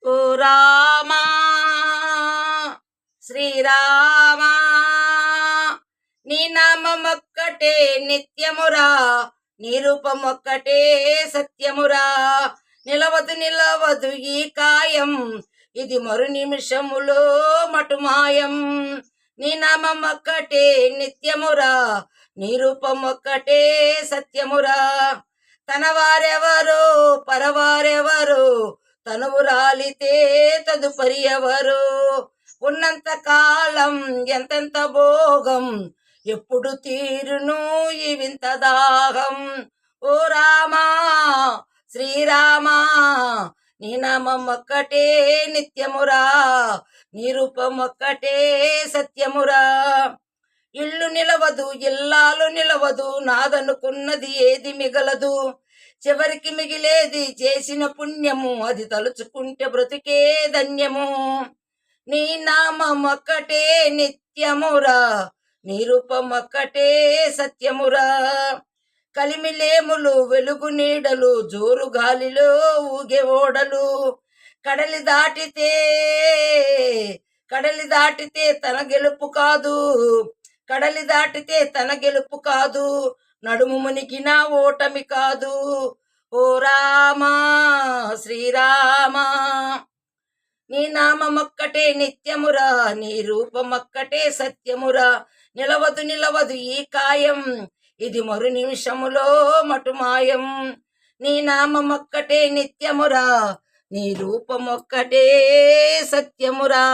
ఓ రామా శ్రీరామా నీ నామమొక్కటే నిత్యమురా, నీ రూపమొక్కటే సత్యమురా. నిలవదు నిలవదు ఈ కాయం, ఇది మరు నిమిషములో మటుమాయం. నీ నామమొక్కటే నిత్యమురా, నీ రూపమొక్కటే సత్యమురా. తన వారెవరు పరవారెవరు, తనువు రాలితే తదుపరి ఎవరు. ఉన్నంత కాలం ఎంతెంత భోగం, ఎప్పుడు తీరును ఈ వింత దాహం. ఓ రామా శ్రీరామా నీ నామం ఒక్కటే నిత్యమురా, నీ రూపం ఒక్కటే సత్యమురా. ఇల్లు నిలవదు ఇల్లాలు నిలవదు, నాదనుకున్నది ఏది మిగలదు. చివరికి మిగిలేది చేసిన పుణ్యము, అది తలుచుకుంటే బ్రతుకే ధన్యము. నీ నామం ఒక్కటే నిత్యమురా, నీ రూపం ఒక్కటే సత్యమురా. కలిమిలేములు వెలుగు నీడలు, జోరు గాలిలో ఊగే ఓడలు. కడలి దాటితే తన గెలుపు కాదు, కడలి దాటితే తన గెలుపు కాదు, నడుము మునిగిన ఓటమి కాదు. ఓ రామా శ్రీరామా నీ నామమొక్కటే నిత్యమురా, నీ రూపమొక్కటే సత్యమురా. నిలవదు నిలవదు ఈ కాయం, ఇది మరు నిమిషములో మటుమాయం. నీ నామమొక్కటే నిత్యమురా, నీ రూపమొక్కటే సత్యమురా.